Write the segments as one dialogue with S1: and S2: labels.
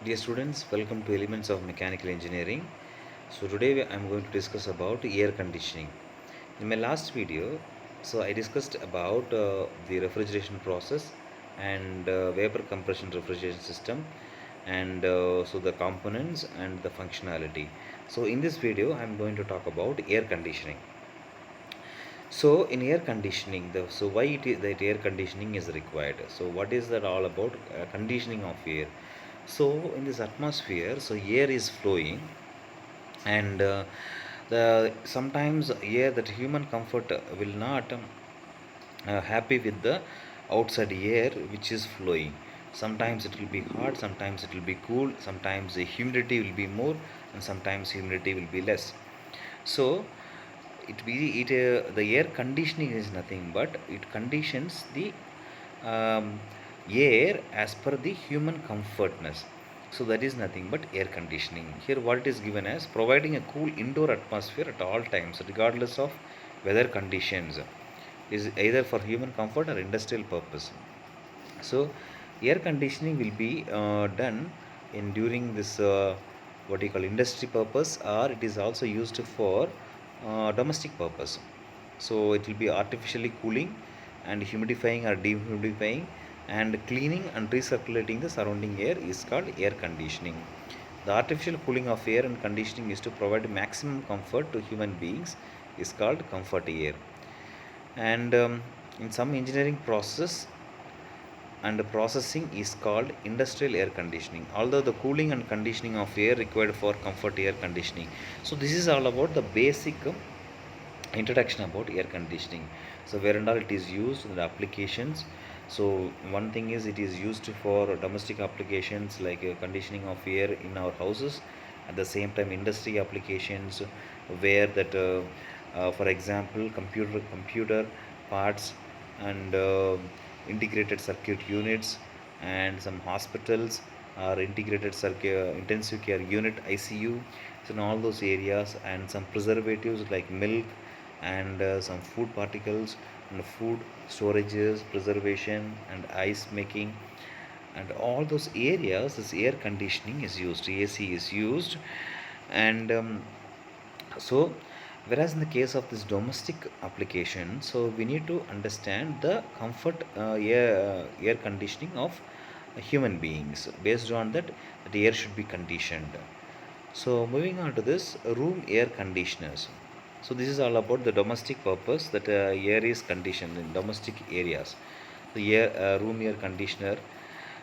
S1: Dear students, welcome to Elements of Mechanical Engineering. So today I am going to discuss about air conditioning. In my last video, I discussed about the refrigeration process and vapor compression refrigeration system and the components and the functionality. So in this video I am going to talk about air conditioning. So in air conditioning, why it is that air conditioning is required? So what is that all about? Conditioning of air. So in this atmosphere, air is flowing, and the sometimes air that human comfort will not happy with the outside air which is flowing. Sometimes it will be hot, sometimes it will be cool, sometimes the humidity will be more, and sometimes humidity will be less. So the air conditioning is nothing but it conditions the um, air as per the human comfortness. So that is nothing but air conditioning. Here what it is given as providing a cool indoor atmosphere at all times regardless of weather conditions, is either for human comfort or industrial purpose. So air conditioning will be done in during this what you call industry purpose, or it is also used for domestic purpose. So it will be artificially cooling and humidifying or dehumidifying and cleaning and recirculating the surrounding air is called air conditioning. The artificial cooling of air and conditioning is to provide maximum comfort to human beings is called comfort air. And in some engineering process and processing is called industrial air conditioning, although the cooling and conditioning of air required for comfort air conditioning. So this is all about the basic introduction about air conditioning. So where and all it is used in the applications. So one thing is it is used for domestic applications like conditioning of air in our houses. At the same time industry applications where that for example computer parts and integrated circuit units, and some hospitals are integrated circuit intensive care unit ICU. So in all those areas, and some preservatives like milk and some food particles and food storages preservation and ice making, and all those areas this air conditioning is used, AC is used. And so whereas in the case of this domestic application, so we need to understand the comfort air conditioning of human beings. Based on that, the air should be conditioned. So moving on to this room air conditioners. So this is all about the domestic purpose that air is conditioned in domestic areas. The air room air conditioner.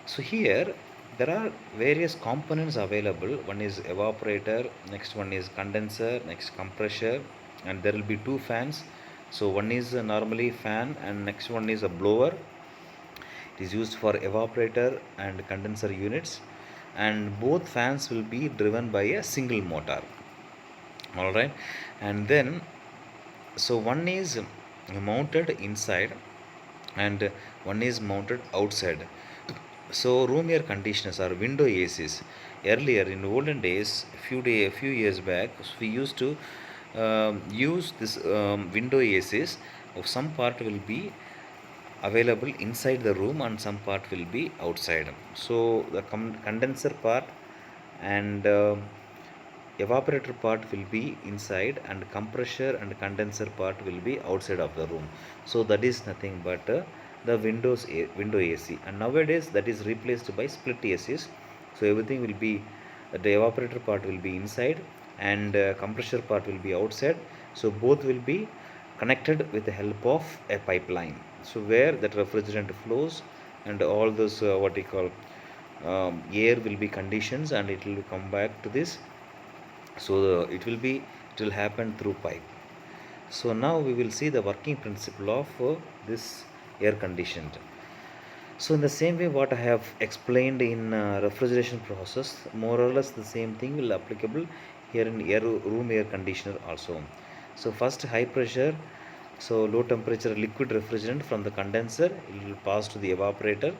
S1: So here there are various components available. One is evaporator, next one is condenser, next compressor, and there will be two fans. So one is normally fan, and next one is a blower. It is used for evaporator and condenser units, and both fans will be driven by a single motor. All right, and then so one is mounted inside and one is mounted outside. So room air conditioners are window ACs. Earlier in olden days, a few years back, we used to use this window ACs. Of some part will be available inside the room and some part will be outside. So the condenser part and evaporator part will be inside, and compressor and condenser part will be outside of the room. So that is nothing but window AC, and nowadays that is replaced by split ACs. So everything will be the evaporator part will be inside and compressor part will be outside. So both will be connected with the help of a pipeline, so where that refrigerant flows and all those what we call air will be conditions and it will come back to this. So it will happen through pipe. So now we will see the working principle of this air conditioned. So in the same way what I have explained in refrigeration process, more or less the same thing will applicable here in room air conditioner also. So first high pressure, so low temperature liquid refrigerant from the condenser, it will pass to the evaporator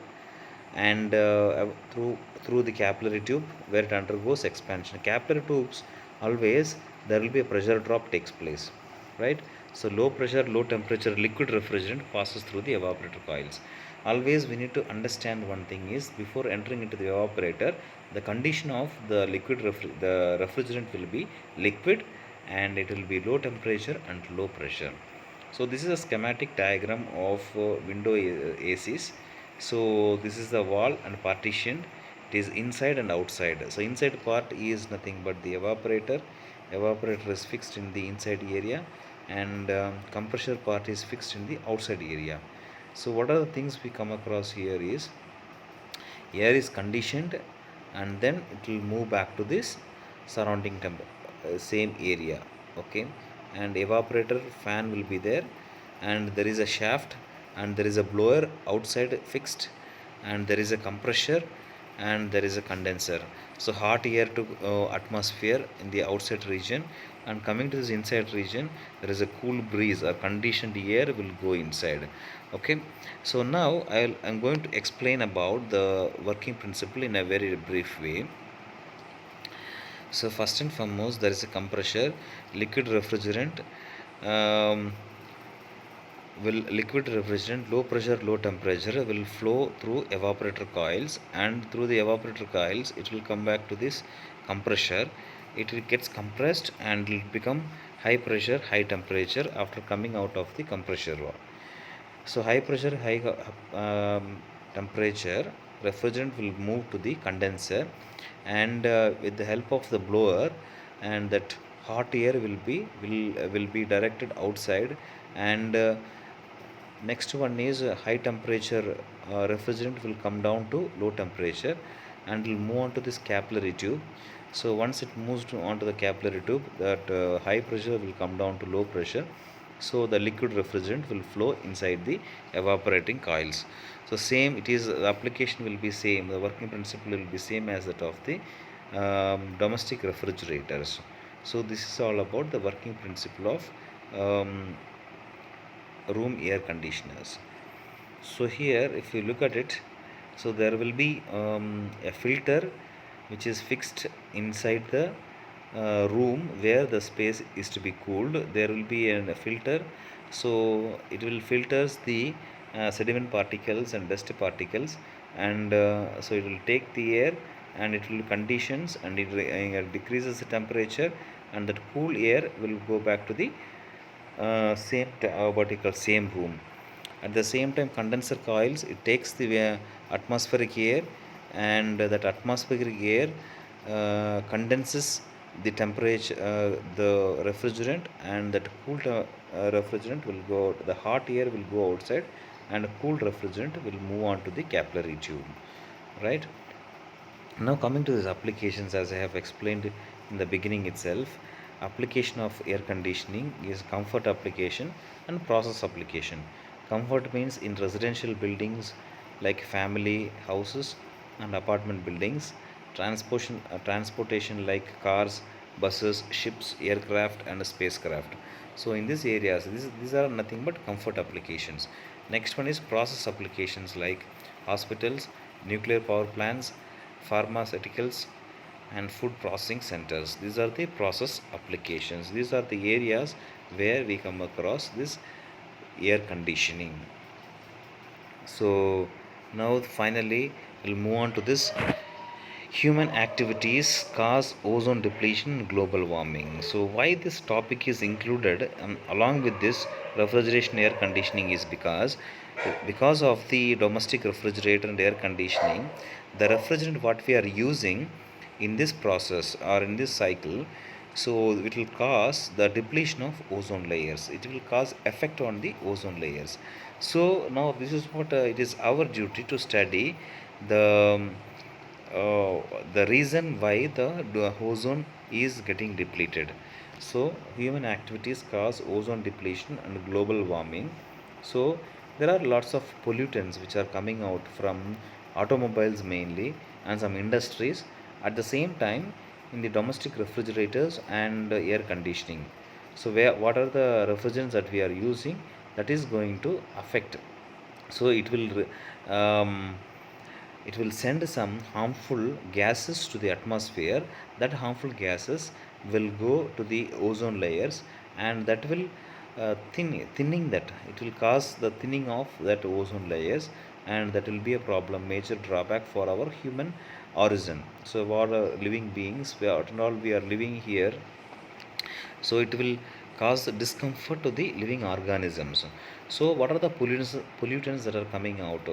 S1: and through the capillary tube where it undergoes expansion. Capillary tubes always there will be a pressure drop takes place, right? So low pressure, low temperature liquid refrigerant passes through the evaporator coils. Always we need to understand one thing is, before entering into the evaporator, the condition of the the refrigerant will be liquid, and it will be low temperature and low pressure. So this is a schematic diagram of window ACs. So this is the wall and partitioned. It is inside and outside. So inside part is nothing but the evaporator. Evaporator is fixed in the inside area, and compressor part is fixed in the outside area. So what are the things we come across here is, air is conditioned, and then it will move back to this surrounding same area. Okay, and evaporator fan will be there, and there is a shaft, and there is a blower outside fixed, and there is a compressor, and there is a condenser. So hot air to atmosphere in the outside region, and coming to this inside region, there is a cool breeze or conditioned air will go inside. Okay, so now I'm going to explain about the working principle in a very brief way. So first and foremost, there is a compressor, liquid refrigerant. Um, Liquid refrigerant, low pressure, low temperature, will flow through evaporator coils, and through the evaporator coils it will come back to this compressor. It will gets compressed and will become high pressure, high temperature after coming out of the compressor. So high pressure, high temperature refrigerant will move to the condenser, and with the help of the blower, and that hot air will be directed outside, and next one is high temperature refrigerant will come down to low temperature, and will move on to this capillary tube. So once it moves onto the capillary tube, that high pressure will come down to low pressure. So the liquid refrigerant will flow inside the evaporating coils. So same, it is, the application will be same, the working principle will be same as that of the domestic refrigerators. So this is all about the working principle of room air conditioners. So here if you look at it, so there will be a filter which is fixed inside the room where the space is to be cooled. There will be a filter, so it will filters the sediment particles and dust particles, and so it will take the air, and it will conditions, and it decreases the temperature, and that cool air will go back to the same room. At the same time, condenser coils, it takes the atmospheric air, and that atmospheric air condenses the temperature, the refrigerant, and that cool refrigerant will go, the hot air will go outside, and cool refrigerant will move on to the capillary tube, right? Now coming to these applications, as I have explained in the beginning itself, application of air conditioning is comfort application and process application. Comfort means in residential buildings like family houses and apartment buildings, transportation like cars, buses, ships, aircraft, and spacecraft. So in these areas, these are nothing but comfort applications. Next one is process applications like hospitals, nuclear power plants, pharmaceuticals, and food processing centers. These are the process applications. These are the areas where we come across this air conditioning. So now finally we'll move on to this, human activities cause ozone depletion and global warming. So why this topic is included along with this refrigeration air conditioning is because of the domestic refrigerator and air conditioning, the refrigerant what we are using in this process or in this cycle, so it will cause the depletion of ozone layers, it will cause effect on the ozone layers. So now this is what it is our duty to study the the reason why the ozone is getting depleted. So human activities cause ozone depletion and global warming. So there are lots of pollutants which are coming out from automobiles mainly, and some industries. At the same time, in the domestic refrigerators and air conditioning, so what are the refrigerants that we are using, that is going to affect. So it will send some harmful gases to the atmosphere. That harmful gases will go to the ozone layers, and that will thinning that it will cause the thinning of that ozone layers, and that will be a problem, major drawback for our human origin. So what living beings we are and all we are living here, so it will cause discomfort to the living organisms. So what are the pollutants that are coming out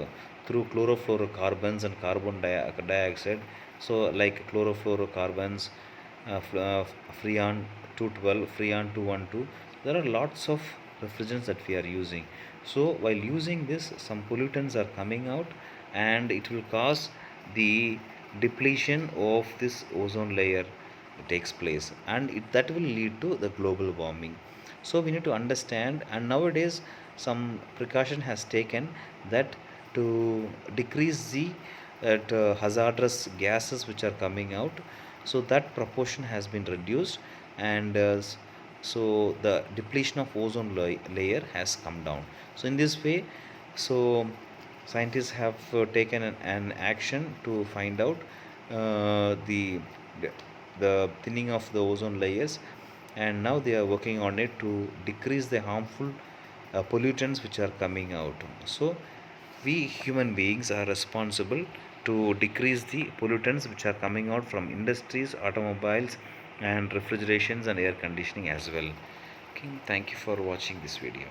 S1: through chlorofluorocarbons and dioxide? So like chlorofluorocarbons, freon 212, freon 212, there are lots of refrigerants that we are using. So while using this, some pollutants are coming out, and it will cause the depletion of this ozone layer takes place, and that will lead to the global warming. So we need to understand, and nowadays some precaution has taken that to decrease the hazardous gases which are coming out, so that proportion has been reduced, and so the depletion of ozone layer has come down. So in this way, so scientists have taken an action to find out the the thinning of the ozone layers, and now they are working on it to decrease the harmful pollutants which are coming out. So we human beings are responsible to decrease the pollutants which are coming out from industries, automobiles, and refrigerations and air conditioning as well. Okay, thank you for watching this video.